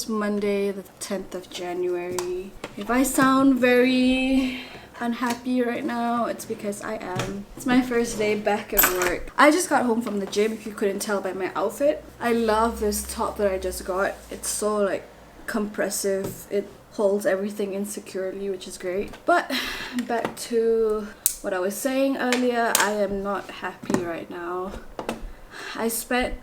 is Monday, the 10th of January. If I sound very unhappy right now, it's because I am. It's my first day back at work. I just got home from the gym, if you couldn't tell by my outfit. I love this top that I just got. It's so like compressive. It holds everything in securely, which is great. But back to what I was saying earlier, I am not happy right now. I spent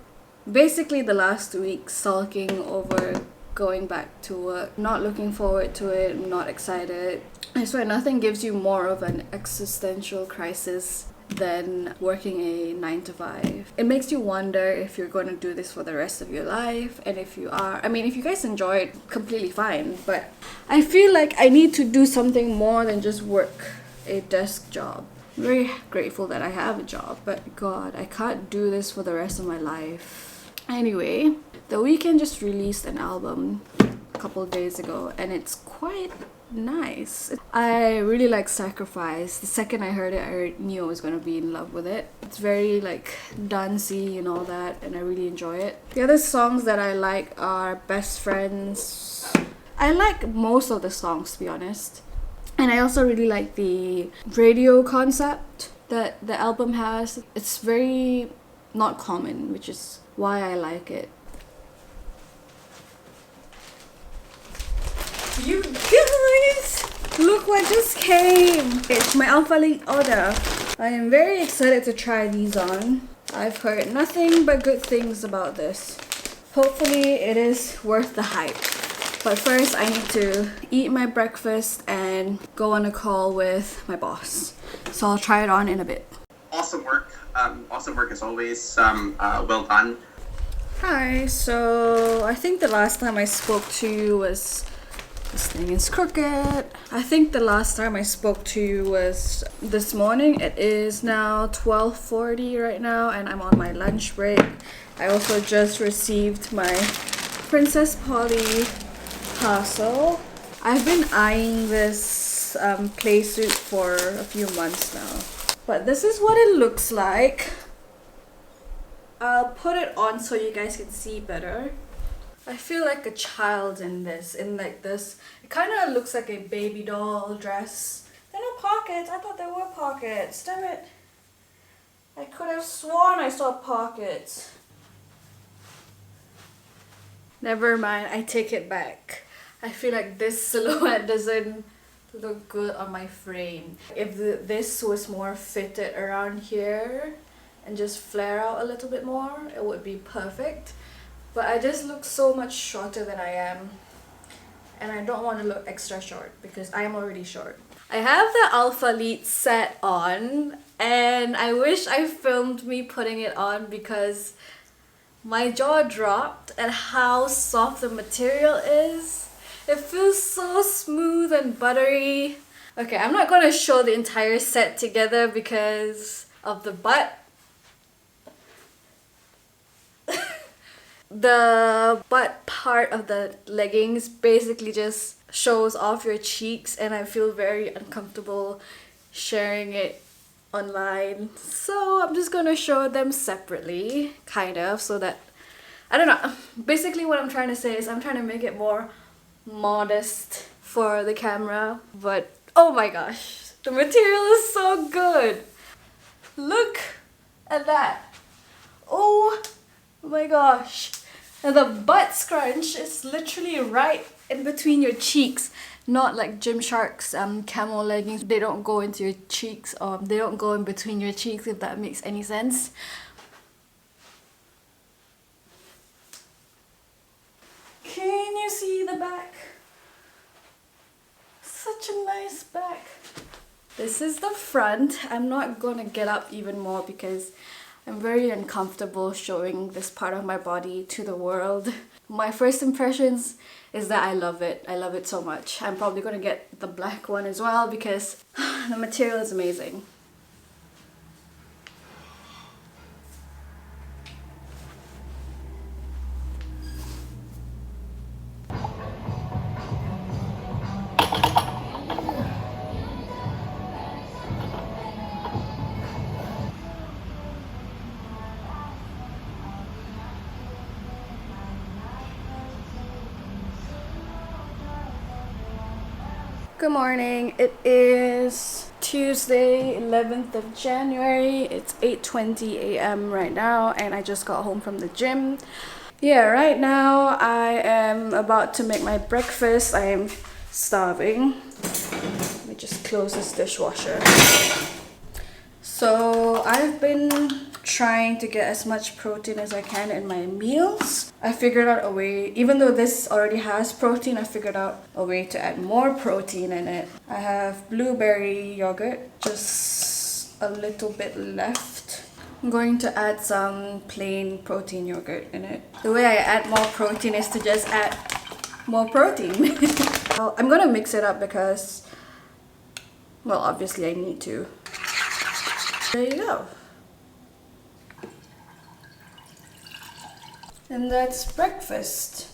basically the last week sulking over going back to work, not looking forward to it, not excited. I swear nothing gives you more of an existential crisis than working a 9 to 5. It makes you wonder if you're going to do this for the rest of your life, and if you are, I mean, if you guys enjoy it, completely fine, but I feel like I need to do something more than just work a desk job. I'm very grateful that I have a job, but God, I can't do this for the rest of my life. Anyway, The Weeknd just released an album a couple of days ago, and it's quite nice. I really like Sacrifice. The second I heard it, I knew I was gonna be in love with it. It's very like dancey and all that, and I really enjoy it. The other songs that I like are Best Friends. I like most of the songs, to be honest. And I also really like the radio concept that the album has. It's very not common, which is why I like it. You guys, look what just came. It's my Alphalete order. I am very excited to try these on. I've heard nothing but good things about this. Hopefully it is worth the hype. But first I need to eat my breakfast and go on a call with my boss. So I'll try it on in a bit. Awesome work. Awesome work as always. Well done. Hi, so I think the last time I spoke to you was... This thing is crooked. I think the last time I spoke to you was this morning. It is now 12:40 right now, and I'm on my lunch break. I also just received my Princess Polly parcel. I've been eyeing this playsuit for a few months now. But this is what it looks like. I'll put it on so you guys can see better. I feel like a child in this, like this. It kind of looks like a baby doll dress. There are no pockets. I thought there were pockets. Damn it. I could have sworn I saw pockets. Never mind, I take it back. I feel like this silhouette doesn't look good on my frame. If this was more fitted around here and just flare out a little bit more, it would be perfect. But I just look so much shorter than I am, and I don't want to look extra short because I am already short. I have the Alphalete set on, and I wish I filmed me putting it on because my jaw dropped at how soft the material is. It feels so smooth and buttery. Okay, I'm not going to show the entire set together because of the butt. The butt part of the leggings basically just shows off your cheeks, and I feel very uncomfortable sharing it online. So I'm just gonna show them separately, kind of, so that, I don't know. Basically what I'm trying to say is I'm trying to make it more modest for the camera, but oh my gosh, the material is so good. Look at that. Oh my gosh. And the butt scrunch is literally right in between your cheeks, not like Gymshark's camo leggings. They don't go into your cheeks, or they don't go in between your cheeks, if that makes any sense. Can you see the back? Such a nice back. This is the front. I'm not gonna get up even more because I'm very uncomfortable showing this part of my body to the world. My first impressions is that I love it. I love it so much. I'm probably gonna get the black one as well because the material is amazing. Good morning. It is Tuesday, 11th of January. It's 8:20 a.m. right now and I just got home from the gym. Yeah, right now I am about to make my breakfast. I am starving. Let me just close this dishwasher. So I've been trying to get as much protein as I can in my meals. I figured out a way, even though this already has protein, I figured out a way to add more protein in it. I have blueberry yogurt, just a little bit left. I'm going to add some plain protein yogurt in it. The way I add more protein is to just add more protein. Well, I'm gonna mix it up because, well, obviously I need to. There you go. And that's breakfast.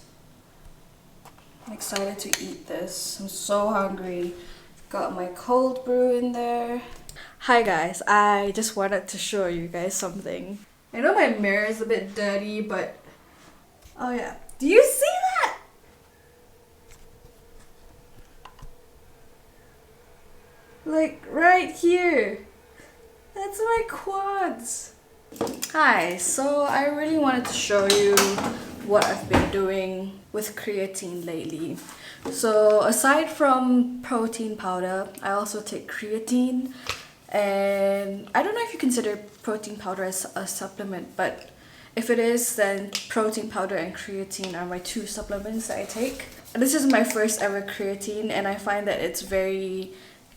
I'm excited to eat this. I'm so hungry. Got my cold brew in there. Hi guys, I just wanted to show you guys something. I know my mirror is a bit dirty, but oh yeah. Do you see that? Like right here. That's my quads. Hi, so I really wanted to show you what I've been doing with creatine lately. So aside from protein powder, I also take creatine, and I don't know if you consider protein powder as a supplement, but if it is, then protein powder and creatine are my two supplements that I take. And this is my first ever creatine and I find that it's very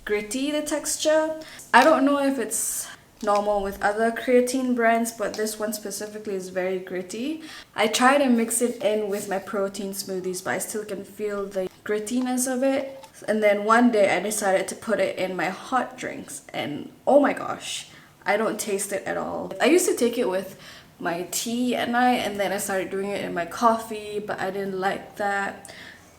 gritty, the texture. I don't know if it's normal with other creatine brands, but this one specifically is very gritty. I try to mix it in with my protein smoothies, but I still can feel the grittiness of it. And then one day I decided to put it in my hot drinks and oh my gosh, I don't taste it at all. I used to take it with my tea at night and then I started doing it in my coffee, but I didn't like that.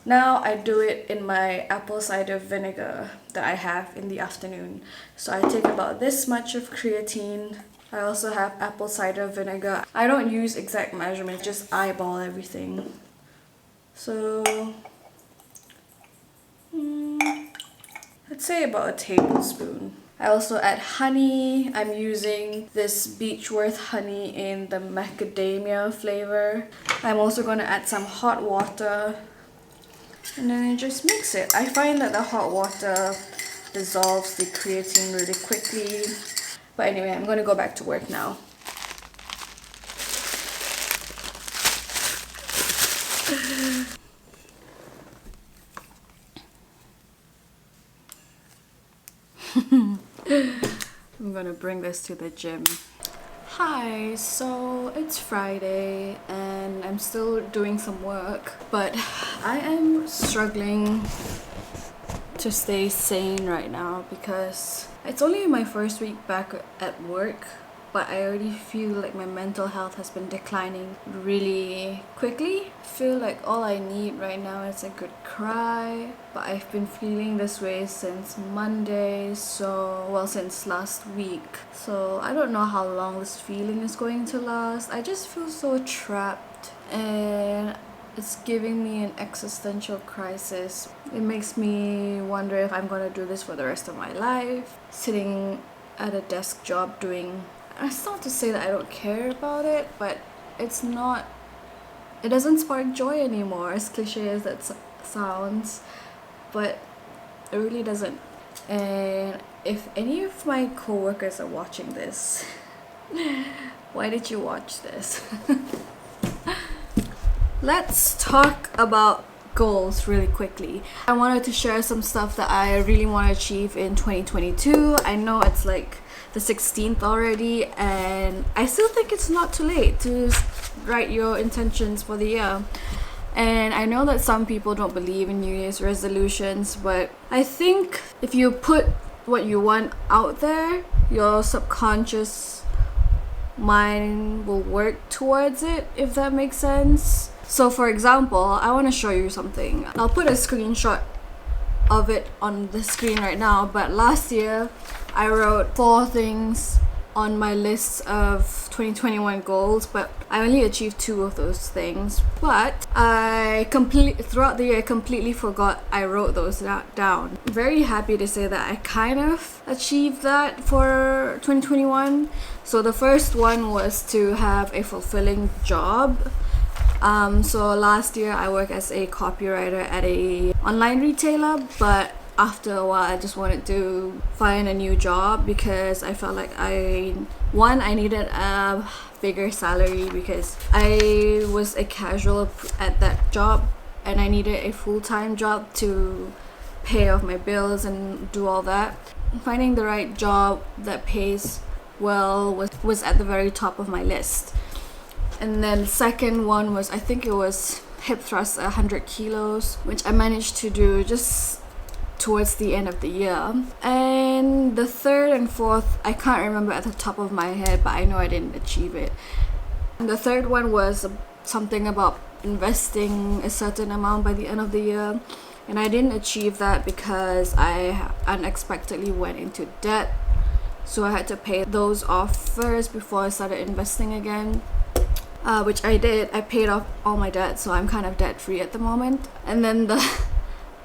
Now I do it in my apple cider vinegar that I have in the afternoon. So I take about this much of creatine. I also have apple cider vinegar. I don't use exact measurements, just eyeball everything. So I'd say about a tablespoon. I also add honey. I'm using this Beechworth honey in the macadamia flavor. I'm also going to add some hot water. And then I just mix it. I find that the hot water dissolves the creatine really quickly. But anyway, I'm going to go back to work now. I'm going to bring this to the gym. Hi, so it's Friday and I'm still doing some work, but I am struggling to stay sane right now because it's only my first week back at work, but I already feel like my mental health has been declining really quickly. I feel like all I need right now is a good cry, but I've been feeling this way since Monday, since last week. So I don't know how long this feeling is going to last. I just feel so trapped and it's giving me an existential crisis. It makes me wonder if I'm gonna do this for the rest of my life, sitting at a desk job doing. It's not to say that I don't care about it, but it doesn't spark joy anymore, as cliche as that sounds, but it really doesn't. And if any of my coworkers are watching this, why did you watch this? Let's talk about goals really quickly. I wanted to share some stuff that I really want to achieve in 2022. I know it's like the 16th already and I still think it's not too late to write your intentions for the year. And I know that some people don't believe in New Year's resolutions, but I think if you put what you want out there, your subconscious mind will work towards it, if that makes sense. So for example, I want to show you something. I'll put a screenshot of it on the screen right now, but last year I wrote 4 things on my list of 2021 goals, but I only achieved 2 of those things. But throughout the year I completely forgot I wrote those down. Very happy to say that I kind of achieved that for 2021. So the first one was to have a fulfilling job. So last year I worked as a copywriter at a online retailer, but after a while I just wanted to find a new job because I felt like I needed a bigger salary because I was a casual at that job and I needed a full-time job to pay off my bills and do all that. Finding the right job that pays well was at the very top of my list. And then the second one was, I think it was hip thrust 100 kilos, which I managed to do just towards the end of the year. And the third and fourth, I can't remember at the top of my head, but I know I didn't achieve it. And the third one was something about investing a certain amount by the end of the year. And I didn't achieve that because I unexpectedly went into debt. So I had to pay those off first before I started investing again. Which I did. I paid off all my debt, so I'm kind of debt free at the moment. And then the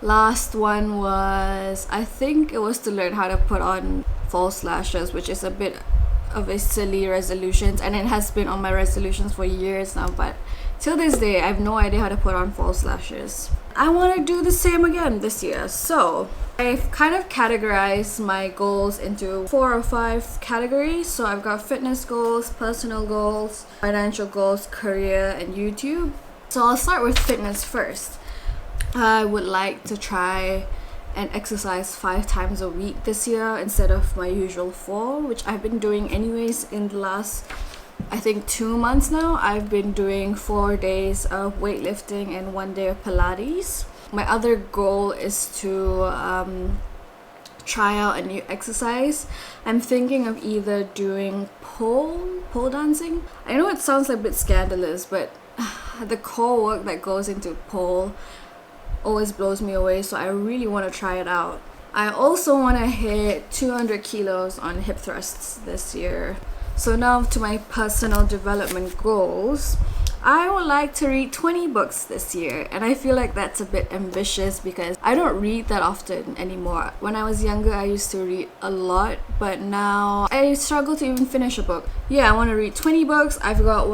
last one was, I think it was to learn how to put on false lashes, which is a bit of a silly resolution, and it has been on my resolutions for years now, but till this day I have no idea how to put on false lashes. I want to do the same again this year. So I've kind of categorized my goals into 4 or 5 categories. So I've got fitness goals, personal goals, financial goals, career, and YouTube. So I'll start with fitness first. I would like to try and exercise 5 times a week this year instead of my usual 4, which I've been doing anyways in the last, I think, 2 months now. I've been doing 4 days of weightlifting and 1 day of Pilates. My other goal is to try out a new exercise. I'm thinking of either doing pole dancing. I know it sounds like a bit scandalous, but the core work that goes into pole always blows me away, so I really want to try it out. I also want to hit 200 kilos on hip thrusts this year. So now to my personal development goals. I would like to read 20 books this year, and I feel like that's a bit ambitious because I don't read that often anymore. When I was younger, I used to read a lot, but now I struggle to even finish a book. Yeah, I want to read 20 books. I've got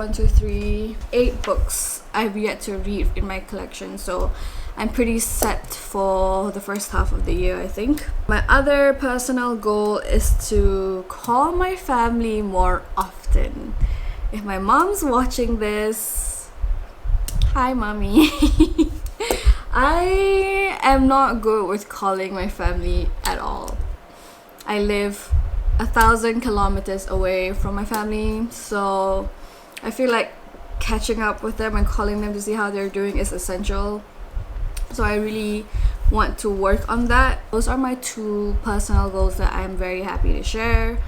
8 books I've yet to read in my collection, so I'm pretty set for the first half of the year, I think. My other personal goal is to call my family more often. If my mom's watching this, hi mommy. I am not good with calling my family at all. I live 1,000 kilometers away from my family, so I feel like catching up with them and calling them to see how they're doing is essential. So I really want to work on that. Those are my 2 personal goals that I am very happy to share.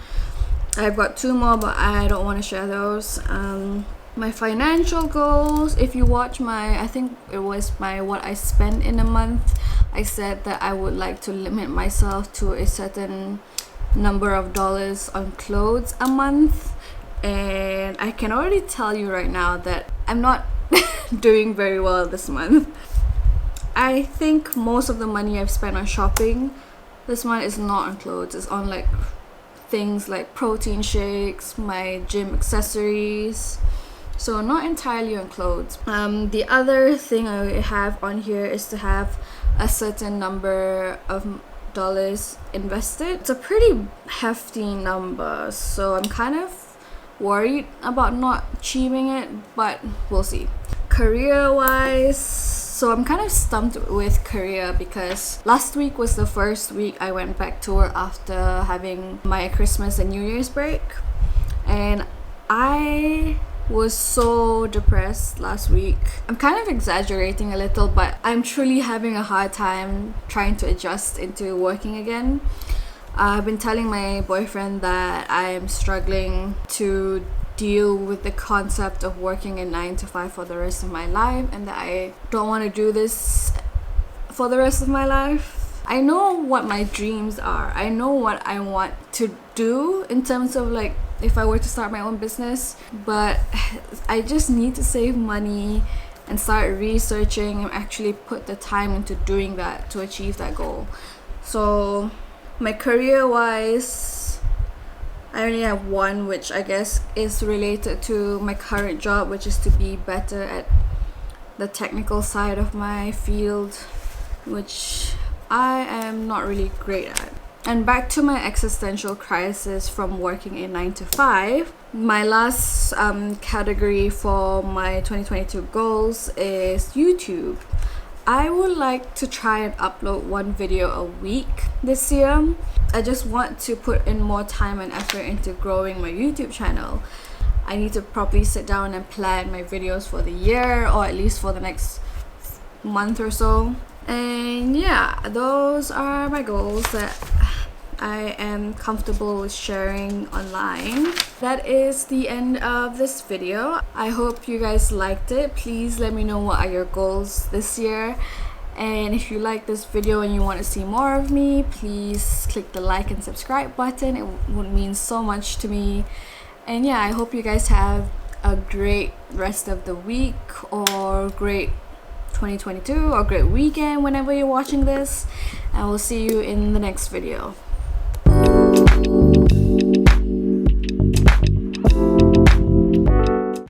I've got 2 more, but I don't want to share those. My financial goals, if you watch I think it was what I spent in a month, I said that I would like to limit myself to a certain number of dollars on clothes a month. And I can already tell you right now that I'm not doing very well this month. I think most of the money I've spent on shopping this month is not on clothes. It's on like things like protein shakes, my gym accessories. So not entirely on clothes. The other thing I have on here is to have a certain number of dollars invested. It's a pretty hefty number, so I'm kind of worried about not achieving it, but we'll see. Career wise, so I'm kind of stumped with career because last week was the first week I went back to work after having my Christmas and New Year's break, and I was so depressed last week. I'm kind of exaggerating a little, but I'm truly having a hard time trying to adjust into working again. I've been telling my boyfriend that I'm struggling to deal with the concept of working a 9 to 5 for the rest of my life, and that I don't want to do this for the rest of my life. I know what my dreams are. I know what I want to do in terms of like if I were to start my own business, but I just need to save money and start researching and actually put the time into doing that to achieve that goal. So my career wise, I only have one, which I guess is related to my current job, which is to be better at the technical side of my field, which I am not really great at. And back to my existential crisis from working in 9 to 5, my last category for my 2022 goals is YouTube. I would like to try and upload one video a week this year. I just want to put in more time and effort into growing my YouTube channel. I need to properly sit down and plan my videos for the year, or at least for the next month or so. And yeah, those are my goals that I am comfortable with sharing online. That is the end of this video. I hope you guys liked it. Please let me know what are your goals this year. And if you like this video and you want to see more of me, please click the like and subscribe button. It would mean so much to me. And yeah, I hope you guys have a great rest of the week, or great 2022, or great weekend whenever you're watching this. And we'll see you in the next video.